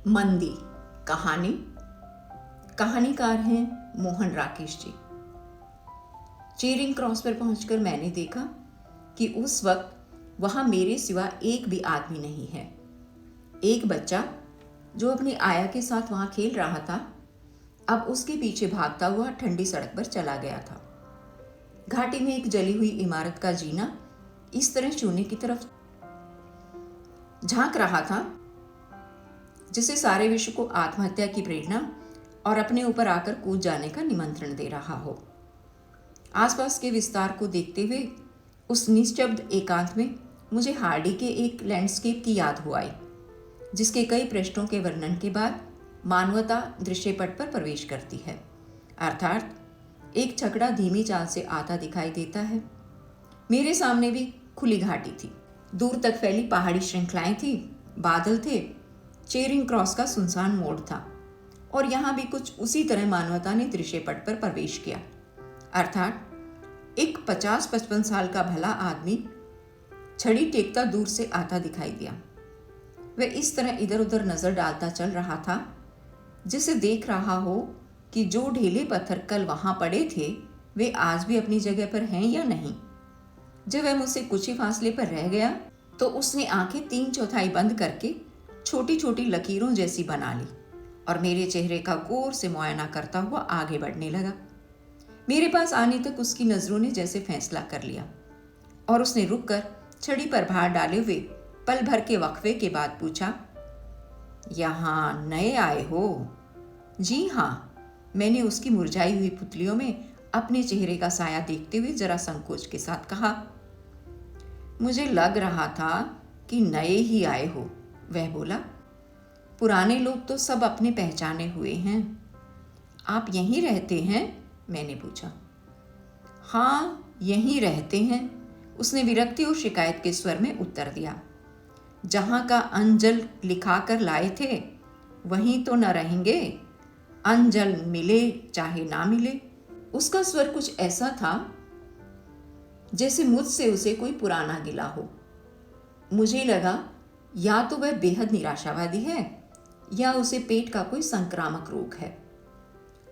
मंदी कहानी। कहानीकार हैं मोहन राकेश जी। चेरिंग क्रॉस पर पहुंचकर मैंने देखा कि उस वक्त वहां मेरे सिवा एक भी आदमी नहीं है। एक बच्चा जो अपनी आया के साथ वहां खेल रहा था, अब उसके पीछे भागता हुआ ठंडी सड़क पर चला गया था। घाटी में एक जली हुई इमारत का जीना इस तरह चूने की तरफ झांक रहा था जिसे सारे विश्व को आत्महत्या की प्रेरणा और अपने ऊपर आकर कूद जाने का निमंत्रण दे रहा हो। आसपास के विस्तार को देखते हुए उस निश्शब्द एकांत में मुझे हार्डी के एक लैंडस्केप की याद हो आई, जिसके कई पृष्ठों के वर्णन के बाद मानवता दृश्यपट पर प्रवेश करती है। अर्थात एक छकड़ा धीमी चाल से आता दिखाई देता है। मेरे सामने भी खुली घाटी थी, दूर तक फैली पहाड़ी श्रृंखलाएं थी, बादल थे, चेरिंग क्रॉस का सुनसान मोड़ था और यहाँ भी कुछ उसी तरह मानवता ने दृश्यपट पर प्रवेश किया। अर्थात एक 50-55 साल का भला आदमी छड़ी टेकता दूर से आता दिखाई दिया। वह इस तरह इधर उधर नजर डालता चल रहा था जिसे देख रहा हो कि जो ढीले पत्थर कल वहां पड़े थे वे आज भी अपनी जगह पर हैं या नहीं। जब वह मुझसे कुछ ही फासले पर रह गया तो उसने आंखें 3/4 बंद करके छोटी छोटी लकीरों जैसी बना ली और मेरे चेहरे का गौर से मुआयना करता हुआ आगे बढ़ने लगा। मेरे पास आने तक उसकी नजरों ने जैसे फैसला कर लिया और उसने रुककर छड़ी पर भार डाले हुए पल भर के वक्फे के बाद पूछा, यहाँ नए आए हो? जी हाँ, मैंने उसकी मुरझाई हुई पुतलियों में अपने चेहरे का साया देखते हुए जरा संकोच के साथ कहा। मुझे लग रहा था कि नए ही आए हो, वह बोला। पुराने लोग तो सब अपने पहचाने हुए हैं। आप यहीं रहते हैं? मैंने पूछा। हाँ, यहीं रहते हैं, उसने विरक्ति और शिकायत के स्वर में उत्तर दिया। जहां का अंजल लिखा कर लाए थे वहीं तो न रहेंगे। अंजल मिले चाहे ना मिले। उसका स्वर कुछ ऐसा था जैसे मुझसे उसे कोई पुराना गिला हो। मुझे लगा या तो वह बेहद निराशावादी है या उसे पेट का कोई संक्रामक रोग है।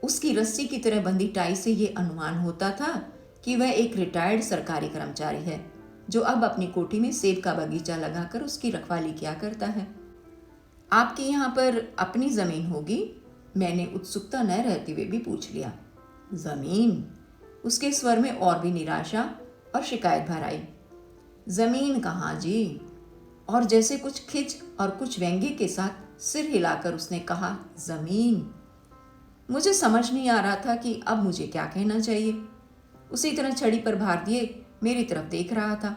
उसकी रस्सी की तरह बंधी टाई से यह अनुमान होता था कि वह एक रिटायर्ड सरकारी कर्मचारी है जो अब अपनी कोठी में सेब का बगीचा लगाकर उसकी रखवाली किया करता है। आपके यहाँ पर अपनी जमीन होगी? मैंने उत्सुकता न रहते हुए भी पूछ लिया। जमीन? उसके स्वर में और भी निराशा और शिकायत भर आई। जमीन कहाँ जी? और जैसे कुछ खिज और कुछ व्यंग्य के साथ सिर हिलाकर उसने कहा, जमीन। मुझे समझ नहीं आ रहा था कि अब मुझे क्या कहना चाहिए। उसी तरह छड़ी पर भार दिए मेरी तरफ देख रहा था।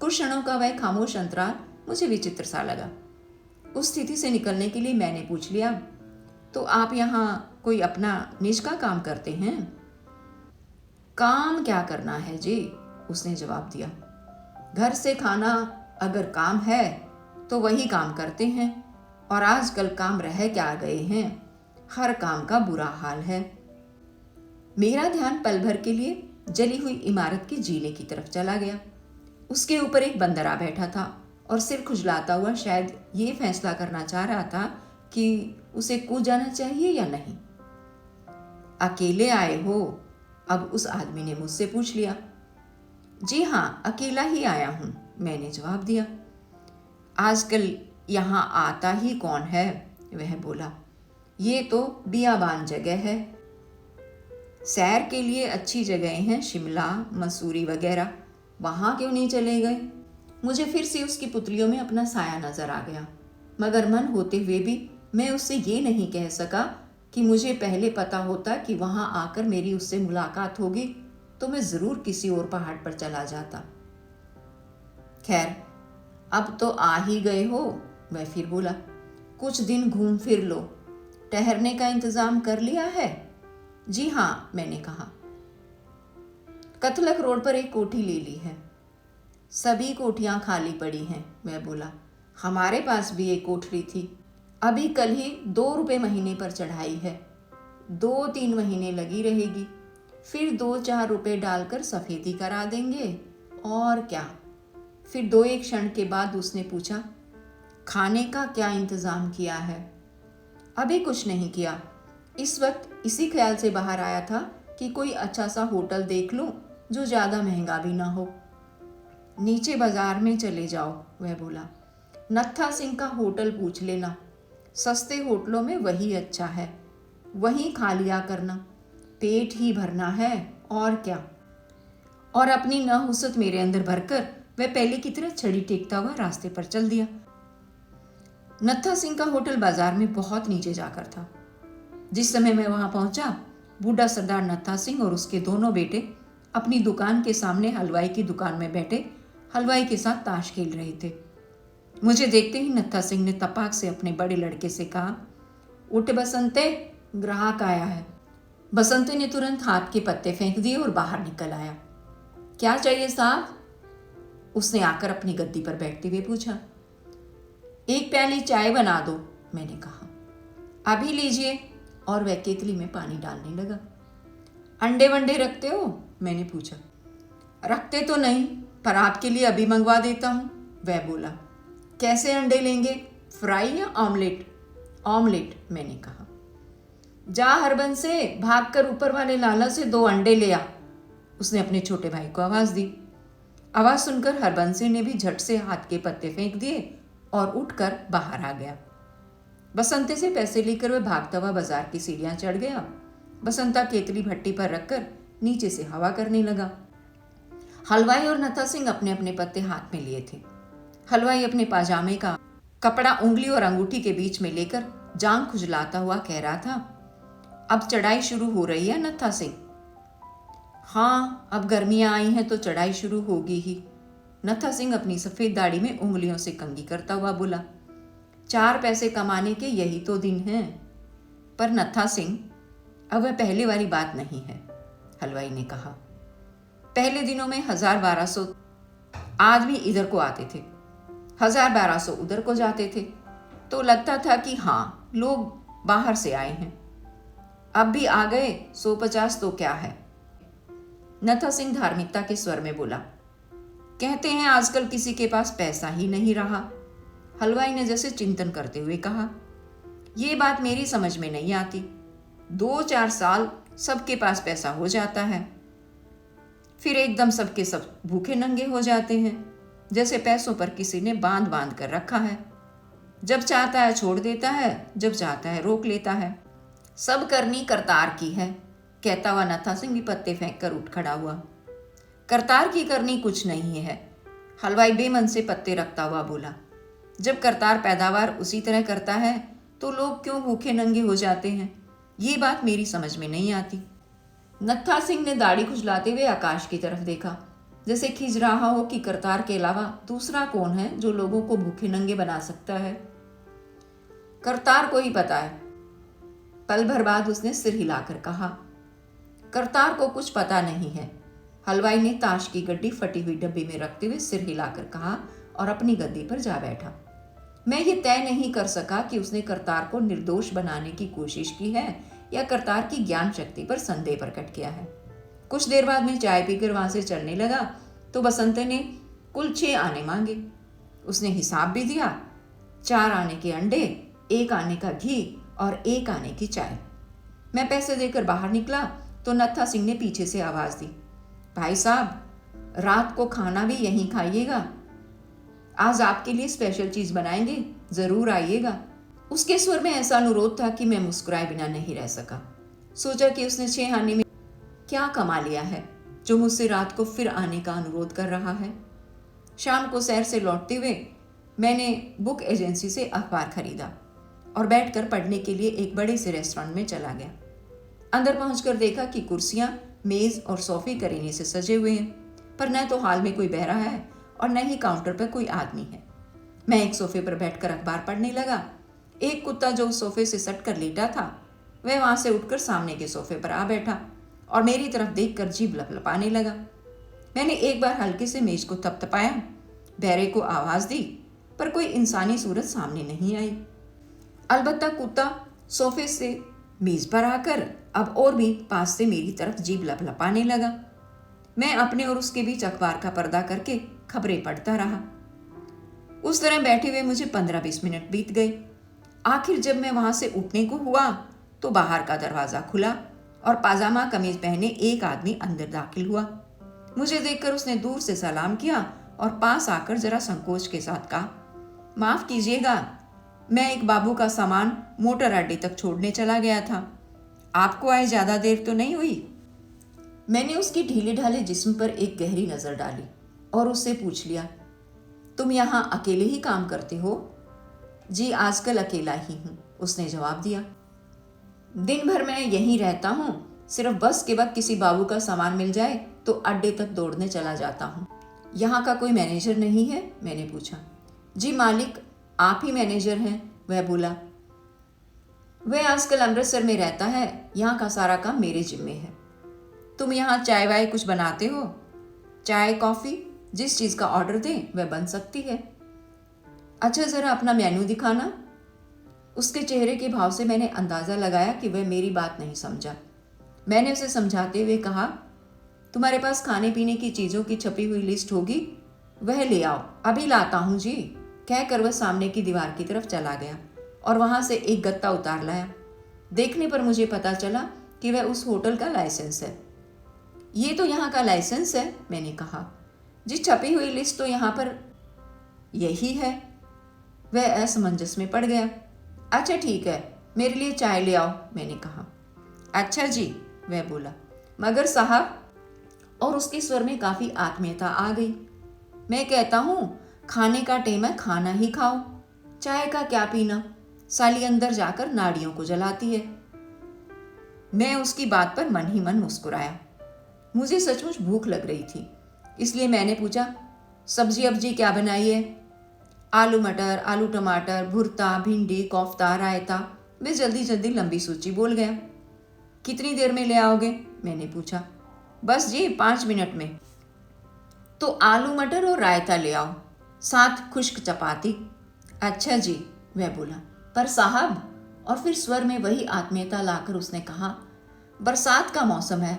कुछ क्षणों का वह खामोश अंतराल मुझे विचित्र सा लगा। उस स्थिति से निकलने के लिए मैंने पूछ लिया, तो आप यहाँ कोई अपना निज का काम करते हैं? काम क्या करना है जी, उसने जवाब दिया। घर से खाना अगर काम है तो वही काम करते हैं और आजकल काम रह क्या गए हैं, हर काम का बुरा हाल है। मेरा ध्यान पल भर के लिए जली हुई इमारत के जीने की तरफ चला गया। उसके ऊपर एक बंदरा बैठा था और सिर खुजलाता हुआ शायद ये फैसला करना चाह रहा था कि उसे कूद जाना चाहिए या नहीं। अकेले आए हो? अब उस आदमी ने मुझसे पूछ लिया। जी हाँ, अकेला ही आया हूं, मैंने जवाब दिया। आजकल यहाँ आता ही कौन है, वह बोला। ये तो बियाबान जगह है। सैर के लिए अच्छी जगह हैं, शिमला, मसूरी वगैरह, वहाँ क्यों नहीं चले गए? मुझे फिर से उसकी पुतलियों में अपना साया नजर आ गया, मगर मन होते हुए भी मैं उससे ये नहीं कह सका कि मुझे पहले पता होता कि वहाँ आकर मेरी उससे मुलाकात होगी तो मैं जरूर किसी और पहाड़ पर चला जाता। खैर, अब तो आ ही गए हो, वह फिर बोला। कुछ दिन घूम फिर लो। ठहरने का इंतजाम कर लिया है? जी हाँ, मैंने कहा। कतलक रोड पर एक कोठी ले ली है। सभी कोठियां खाली पड़ी हैं, वह बोला। हमारे पास भी एक कोठरी थी, अभी कल ही 2 रुपये महीने पर चढ़ाई है। 2-3 महीने लगी रहेगी, फिर 2-4 रुपये डालकर सफेदी करा देंगे और क्या। फिर 2-1 क्षण के बाद उसने पूछा, खाने का क्या इंतजाम किया है? अभी कुछ नहीं किया। इस वक्त इसी ख्याल से बाहर आया था कि कोई अच्छा सा होटल देख लूं जो ज़्यादा महंगा भी ना हो। नीचे बाजार में चले जाओ, वह बोला। नत्था सिंह का होटल पूछ लेना, सस्ते होटलों में वही अच्छा है, वहीं खा लिया करना, पेट ही भरना है और क्या। और अपनी नाहुसत मेरे अंदर भरकर वह पहले की तरह छड़ी टेकता हुआ रास्ते पर चल दिया। नत्था सिंह का होटल बाजार में बहुत नीचे जाकर था। जिस समय मैं वहां पहुंचा, बूढ़ा सरदार नत्था सिंह और उसके दोनों बेटे अपनी दुकान के सामने हलवाई की दुकान में बैठे हलवाई के साथ ताश खेल रहे थे। मुझे देखते ही नत्था सिंह ने तपाक से अपने बड़े लड़के से कहा, उठ बसंते, ग्राहक आया है। बसंते ने तुरंत हाथ के पत्ते फेंक दिए और बाहर निकल आया। क्या चाहिए साहब? उसने आकर अपनी गद्दी पर बैठते हुए पूछा। एक प्याली चाय बना दो, मैंने कहा। अभी लीजिए, और वह केतली में पानी डालने लगा। अंडे वंडे रखते हो? मैंने पूछा। रखते तो नहीं, पर आपके लिए अभी मंगवा देता हूं, वह बोला। कैसे अंडे लेंगे, फ्राई या ऑमलेट? ऑमलेट, मैंने कहा। जा हरबंस से भागकर ऊपर वाले लाला से 2 अंडे ले आ, उसने अपने छोटे भाई को आवाज दी। आवाज सुनकर हरबंसी ने भी झट से हाथ के पत्ते फेंक दिए और उठकर बाहर आ गया। बसंते से पैसे लेकर वह भागता हुआ बाजार की सीढ़ियां चढ़ गया। बसंता केतली भट्टी पर रखकर नीचे से हवा करने लगा। हलवाई और नत्था सिंह अपने अपने पत्ते हाथ में लिए थे। हलवाई अपने पाजामे का कपड़ा उंगली और अंगूठी के बीच में लेकर जांग खुजलाता हुआ कह रहा था, अब चढ़ाई शुरू हो रही है नत्था सिंह। हाँ, अब गर्मियां आई हैं तो चढ़ाई शुरू होगी ही। नत्था सिंह अपनी सफेद दाढ़ी में उंगलियों से कंघी करता हुआ बोला। 4 पैसे कमाने के यही तो दिन हैं। पर नत्था सिंह, अब वह पहले वाली बात नहीं है, हलवाई ने कहा। पहले दिनों में 1000-1200 आदमी इधर को आते थे, 1000-1200 उधर को जाते थे, तो लगता था कि हाँ, लोग बाहर से आए हैं। अब भी आ गए 150 तो क्या है। नत्था सिंह धार्मिकता के स्वर में बोला। कहते हैं आजकल किसी के पास पैसा ही नहीं रहा, हलवाई ने जैसे चिंतन करते हुए कहा। ये बात मेरी समझ में नहीं आती। 2-4 साल सबके पास पैसा हो जाता है, फिर एकदम सबके सब भूखे नंगे हो जाते हैं, जैसे पैसों पर किसी ने बांध बांध कर रखा है। जब चाहता है छोड़ देता है, जब चाहता है रोक लेता है। सब करनी करतार की है, कहता हुआ नत्था सिंह भी पत्ते फेंक कर उठ खड़ा हुआ। करतार की करनी कुछ नहीं है, हलवाई बेमन से पत्ते रखता हुआ बोला। जब करतार पैदावार उसी तरह करता है तो लोग क्यों भूखे नंगे हो जाते हैं, ये बात मेरी समझ में नहीं आती। नत्था सिंह ने दाढ़ी खुजलाते हुए आकाश की तरफ देखा, जैसे खिज रहा हो कि करतार के अलावा दूसरा कौन है जो लोगों को भूखे नंगे बना सकता है। करतार को ही पता है, पल भर बाद उसने सिर हिलाकर कहा। करतार को कुछ पता नहीं है, हलवाई ने ताश की गड्डी फटी हुई डब्बी में रखते हुए सिर हिलाकर कहा और अपनी गद्दी पर जा बैठा। मैं ये तय नहीं कर सका कि उसने करतार को निर्दोष बनाने की कोशिश की है या करतार की ज्ञान शक्ति पर संदेह प्रकट किया है। कुछ देर बाद में चाय पीकर वहां से चलने लगा तो बसंते ने कुल 6 आने मांगे। उसने हिसाब भी दिया, 4 आने के अंडे, 1 आने का घी और 1 आने की चाय। मैं पैसे देकर बाहर निकला तो नत्था सिंह ने पीछे से आवाज दी, भाई साहब, रात को खाना भी यहीं खाइएगा, आज आपके लिए स्पेशल चीज बनाएंगे, जरूर आइएगा। उसके स्वर में ऐसा अनुरोध था कि मैं मुस्कुराए बिना नहीं रह सका। सोचा कि उसने 6 आने में क्या कमा लिया है जो मुझसे रात को फिर आने का अनुरोध कर रहा है। शाम को सैर से लौटते हुए मैंने बुक एजेंसी से अखबार खरीदा और बैठकर पढ़ने के लिए एक बड़े से रेस्टोरेंट में चला गया। अंदर पहुंचकर देखा कि कुर्सियां, मेज और सोफे करीने से सजे हुए हैं, पर न तो हॉल में कोई बहरा है और न ही काउंटर पर कोई आदमी है। मैं एक सोफे पर बैठकर अखबार पढ़ने लगा। एक कुत्ता जो उस सोफे से सट कर लेटा था, वह वहां से उठकर सामने के सोफे पर आ बैठा और मेरी तरफ देखकर जीभ लपलपाने लगा। मैंने एक बार हल्के से मेज को थपथपाया, बहरे को आवाज दी, पर कोई इंसानी सूरत सामने नहीं आई। अलबत्ता कुत्ता सोफे से मेज पर आकर अब और भी पास से मेरी तरफ जीभ लपलपाने लगा। मैं अपने और उसके बीच अखबार का पर्दा करके खबरें पढ़ता रहा। उस तरह बैठे हुए मुझे 15-20 मिनट बीत गए। आखिर जब मैं वहां से उठने को हुआ तो बाहर का दरवाज़ा खुला और पाजामा कमीज पहने एक आदमी अंदर दाखिल हुआ। मुझे देखकर उसने दूर से सलाम किया और पास आकर जरा संकोच के साथ कहा, माफ़ कीजिएगा, मैं एक बाबू का सामान मोटर अड्डे तक छोड़ने चला गया था। आपको आए ज़्यादा देर तो नहीं हुई? मैंने उसके ढीले ढाले जिस्म पर एक गहरी नज़र डाली और उससे पूछ लिया, तुम यहाँ अकेले ही काम करते हो? जी, आजकल अकेला ही हूँ, उसने जवाब दिया। दिन भर मैं यहीं रहता हूँ, सिर्फ बस के वक्त किसी बाबू का सामान मिल जाए तो अड्डे तक दौड़ने चला जाता हूँ। यहाँ का कोई मैनेजर नहीं है? मैंने पूछा। जी मालिक, आप ही मैनेजर हैं, वह बोला। वह आजकल अमृतसर में रहता है, यहाँ का सारा काम मेरे जिम्मे है। तुम यहाँ चाय वाय कुछ बनाते हो? चाय कॉफ़ी जिस चीज़ का ऑर्डर दें वह बन सकती है। अच्छा, ज़रा अपना मेन्यू दिखाना। उसके चेहरे के भाव से मैंने अंदाज़ा लगाया कि वह मेरी बात नहीं समझा। मैंने उसे समझाते हुए कहा, तुम्हारे पास खाने पीने की चीज़ों की छपी हुई लिस्ट होगी, वह ले आओ। अभी लाता हूँ जी, कहकर वह सामने की दीवार की तरफ चला गया और वहाँ से एक गत्ता उतार लाया। देखने पर मुझे पता चला कि वह उस होटल का लाइसेंस है। ये तो यहाँ का लाइसेंस है, मैंने कहा। जी, छपी हुई लिस्ट तो यहाँ पर यही है। वह असमंजस में पड़ गया। अच्छा ठीक है, मेरे लिए चाय ले आओ, मैंने कहा। अच्छा जी, वह बोला। मगर साहब, और उसके स्वर में काफ़ी आत्मीयता आ गई। मैं कहता हूँ, खाने का टाइम है, खाना ही खाओ, चाय का क्या पीना, साली अंदर जाकर नाड़ियों को जलाती है। मैं उसकी बात पर मन ही मन मुस्कुराया। मुझे सचमुच भूख लग रही थी, इसलिए मैंने पूछा, सब्जी अब्जी क्या बनाई है? आलू मटर, आलू टमाटर, भुर्ता, भिंडी, कोफ्ता, रायता। वे जल्दी जल्दी लंबी सूची बोल गया। कितनी देर में ले आओगे? मैंने पूछा। बस जी, 5 मिनट में। तो आलू मटर और रायता ले आओ, साथ खुश्क चपाती। अच्छा जी, वह बोला। पर साहब, और फिर स्वर में वही आत्मीयता लाकर उसने कहा, बरसात का मौसम है,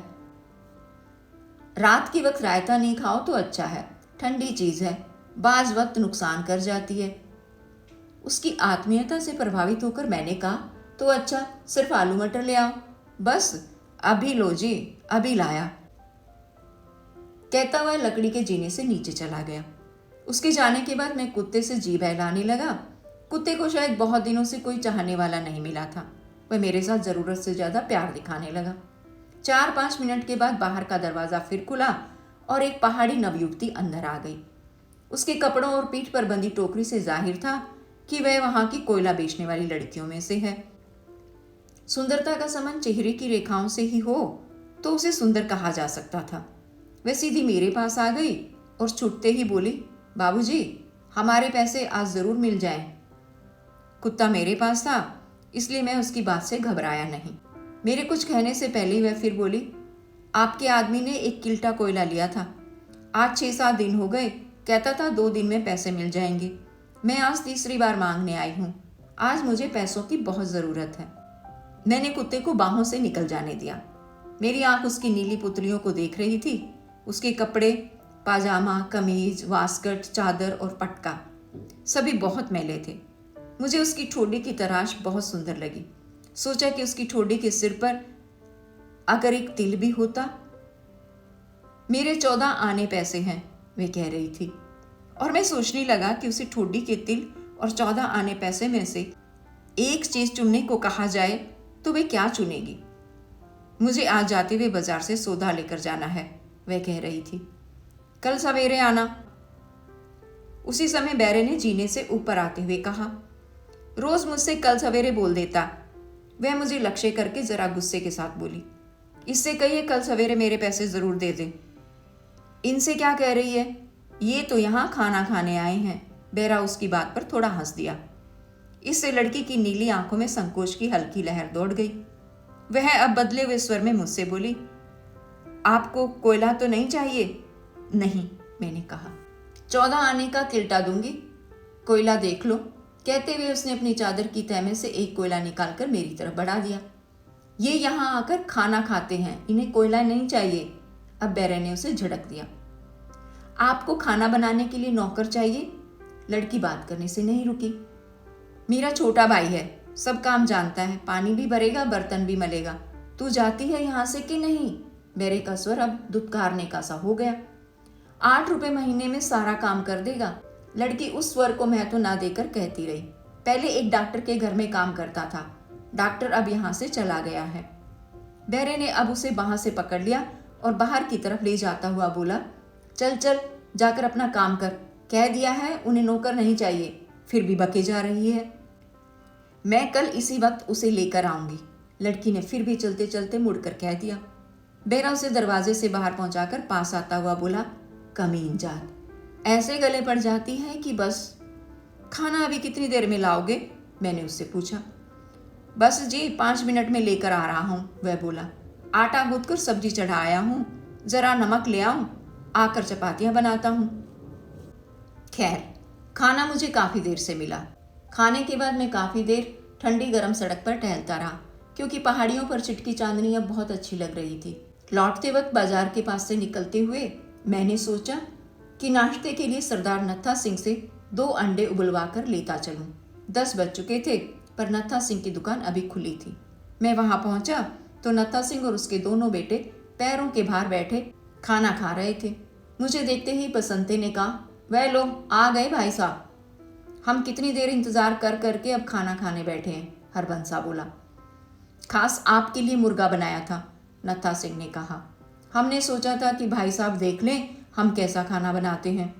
रात के वक्त रायता नहीं खाओ तो अच्छा है, ठंडी चीज़ है, बाज वक्त नुकसान कर जाती है। उसकी आत्मीयता से प्रभावित होकर मैंने कहा, तो अच्छा, सिर्फ आलू मटर ले आओ। बस, अभी लो जी, अभी लाया, कहता हुआ लकड़ी के जीने से नीचे चला गया। उसके जाने के बाद मैं कुत्ते से जी बहलाने लगा। कुत्ते को शायद बहुत दिनों से कोई चाहने वाला नहीं मिला था। वह मेरे साथ ज़रूरत से ज़्यादा प्यार दिखाने लगा। 4-5 मिनट के बाद बाहर का दरवाज़ा फिर खुला और एक पहाड़ी नवयुवती अंदर आ गई। उसके कपड़ों और पीठ पर बंधी टोकरी से जाहिर था कि वह वहाँ की कोयला बेचने वाली लड़कियों में से है। सुंदरता का संबंध चेहरे की रेखाओं से ही हो तो उसे सुंदर कहा जा सकता था। वह सीधी मेरे पास आ गई और छुटते ही बोली, बाबूजी, हमारे पैसे आज ज़रूर मिल जाएं। कुत्ता मेरे पास था, इसलिए मैं उसकी बात से घबराया नहीं। मेरे कुछ कहने से पहले वह फिर बोली, आपके आदमी ने एक किल्टा कोयला लिया था, आज 6-7 दिन हो गए, कहता था 2 दिन में पैसे मिल जाएंगे। मैं आज तीसरी बार मांगने आई हूँ, आज मुझे पैसों की बहुत ज़रूरत है। मैंने कुत्ते को बाहों से निकल जाने दिया। मेरी आंख उसकी नीली पुतलियों को देख रही थी। उसके कपड़े, पाजामा, कमीज, वास्कट, चादर और पटका सभी बहुत मैले थे। मुझे उसकी ठोड़ी की तराश बहुत सुंदर लगी। सोचा कि उसकी ठोड़ी के सिर पर अगर एक तिल भी होता। मेरे 14 आने पैसे हैं, वे कह रही थी, और मैं सोचने लगा कि उसे ठोड़ी के तिल और 14 आने पैसे में से एक चीज चुनने को कहा जाए तो वे क्या चुनेगी? मुझे आज जाते हुए बाजार से सौदा लेकर जाना है, वह कह रही थी। कल सवेरे आना। उसी समय बैरे ने जीने से ऊपर आते हुए कहा। रोज मुझसे कल सवेरे बोल देता। वह मुझे लक्ष्य करके जरा गुस्से के साथ बोली, इससे कहिए कल सवेरे मेरे पैसे जरूर दे दे। इनसे क्या कह रही है, ये तो यहाँ खाना खाने आए हैं। बैरा उसकी बात पर थोड़ा हंस दिया। इससे लड़की की नीली आंखों में संकोच की हल्की लहर दौड़ गई। वह अब बदले हुए स्वर में मुझसे बोली, आपको कोयला तो नहीं चाहिए? नहीं, मैंने कहा। 14 आने का किल्टा दूंगी, कोयला देख लो। कहते हुए उसने अपनी चादर की तह में से एक कोयला निकालकर मेरी तरफ बढ़ा दिया। ये यहाँ आकर खाना खाते हैं, इन्हें कोयला नहीं चाहिए। अब बैरे ने उसे झड़क दिया। आपको खाना बनाने के लिए नौकर चाहिए? लड़की बात करने से नहीं रुकी। मेरा छोटा भाई है, सब काम जानता है, पानी भी भरेगा, बर्तन भी मलेगा। तू जाती है यहाँ से कि नहीं? मेरे का स्वर अब दुत्कारने का सा हो गया। 8 रुपए महीने में सारा काम कर देगा। लड़की उस स्वर को महत्व ना देकर कहती रही। पहले एक डॉक्टर के घर में काम करता था, डॉक्टर अब यहाँ से चला गया है। बहरे ने अब उसे बाह से पकड़ लिया और बाहर की तरफ ले जाता हुआ बोला, चल चल जाकर अपना काम कर, कह दिया है उन्हें नौकर नहीं चाहिए, फिर भी बके जा रही है। मैं कल इसी वक्त उसे लेकर आऊंगी, लड़की ने फिर भी चलते चलते मुड़कर कह दिया। बहरा उसे दरवाजे से बाहर पहुंचाकर पास आता हुआ बोला, कमीन जात, ऐसे गले पड़ जाती है कि बस। खाना अभी कितनी देर में लाओगे? मैंने उससे पूछा। बस जी 5 मिनट में लेकर आ रहा हूँ, वह बोला। आटा गूंथ कर सब्जी चढ़ाया हूँ, जरा नमक ले आऊं, आकर चपातियां बनाता हूँ। खैर, खाना मुझे काफ़ी देर से मिला। खाने के बाद मैं काफ़ी देर ठंडी गर्म सड़क पर टहलता रहा, क्योंकि पहाड़ियों पर चिटकी चांदनी अब बहुत अच्छी लग रही थी। लौटते वक्त बाजार के पास से निकलते हुए मैंने सोचा कि नाश्ते के लिए सरदार नत्था सिंह से 2 अंडे उबलवा कर लेता चलूं। 10 बज चुके थे, पर नत्था सिंह की दुकान अभी खुली थी। मैं वहां पहुंचा तो नत्था सिंह और उसके दोनों बेटे पैरों के भार बैठे खाना खा रहे थे। मुझे देखते ही बसंते ने कहा, वह लो आ गए भाई साहब। हम कितनी देर इंतजार कर करके अब खाना खाने बैठे हैं, हरबंसा बोला। खास आपके लिए मुर्गा बनाया था, नत्था सिंह ने कहा। हमने सोचा था कि भाई साहब देख लें हम कैसा खाना बनाते हैं।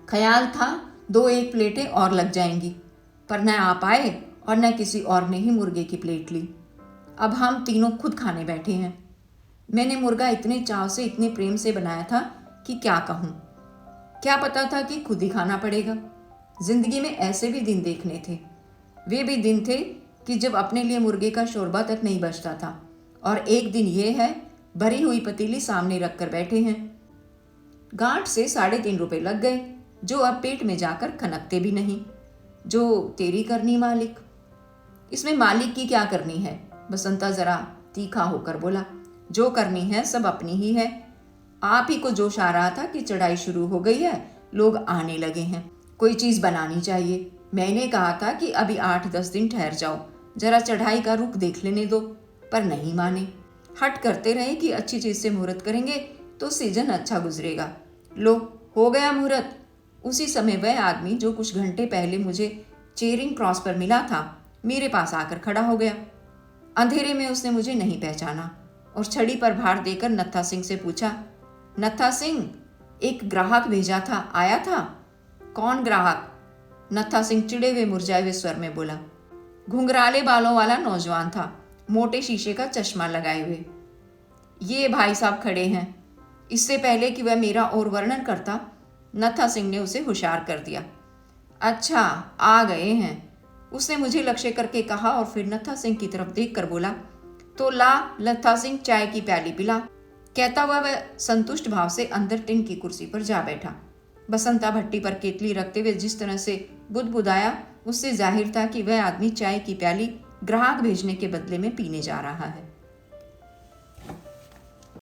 ख्याल था 2-1 प्लेटें और लग जाएंगी, पर न आप आए और न किसी और ने ही मुर्गे की प्लेट ली। अब हम तीनों खुद खाने बैठे हैं। मैंने मुर्गा इतने चाव से, इतने प्रेम से बनाया था कि क्या कहूँ। क्या पता था कि खुद ही खाना पड़ेगा। जिंदगी में ऐसे भी दिन देखने थे। वे भी दिन थे कि जब अपने लिए मुर्गे का शोरबा तक नहीं बचता था, और एक दिन ये है भरी हुई पतीली सामने रख कर बैठे हैं। गांठ से 3.5 रुपए लग गए, जो अब पेट में जाकर खनकते भी नहीं। जो तेरी करनी मालिक। इसमें मालिक की क्या करनी है? बसंता जरा तीखा होकर बोला। जो करनी है सब अपनी ही है। आप ही को जोश आ रहा था कि चढ़ाई शुरू हो गई है, लोग आने लगे हैं, कोई चीज़ बनानी चाहिए। मैंने कहा था कि अभी 8-10 दिन ठहर जाओ, जरा चढ़ाई का रुख देख लेने दो, पर नहीं माने। हट करते रहे कि अच्छी चीज़ से मुहूर्त करेंगे तो सीजन अच्छा गुजरेगा। लो हो गया मुहूर्त। उसी समय वह आदमी जो कुछ घंटे पहले मुझे चेरिंग क्रॉस पर मिला था, मेरे पास आकर खड़ा हो गया। अंधेरे में उसने मुझे नहीं पहचाना और छड़ी पर भार देकर नत्था सिंह से पूछा, नत्था सिंह, एक ग्राहक भेजा था, आया था? कौन ग्राहक? नत्था सिंह चिड़े हुए मुरझाए हुए स्वर में बोला। घुंघराले बालों वाला नौजवान था, मोटे शीशे का चश्मा लगाए हुए। ये भाई साहब खड़े हैं। इससे पहले कि वह मेरा और वर्णन करता, नत्था सिंह ने उसे होशियार कर दिया। अच्छा आ गए हैं, उसने मुझे लक्ष्य करके कहा और फिर नत्था सिंह की तरफ देखकर बोला, तो ला नत्था सिंह चाय की प्याली पिला। कहता हुआ वह संतुष्ट भाव से अंदर टिन की कुर्सी पर जा बैठा। बसंता भट्टी पर केतली रखते हुए जिस तरह से बुदबुदाया, उससे जाहिर था कि वह आदमी चाय की प्याली ग्राहक भेजने के बदले में पीने जा रहा है।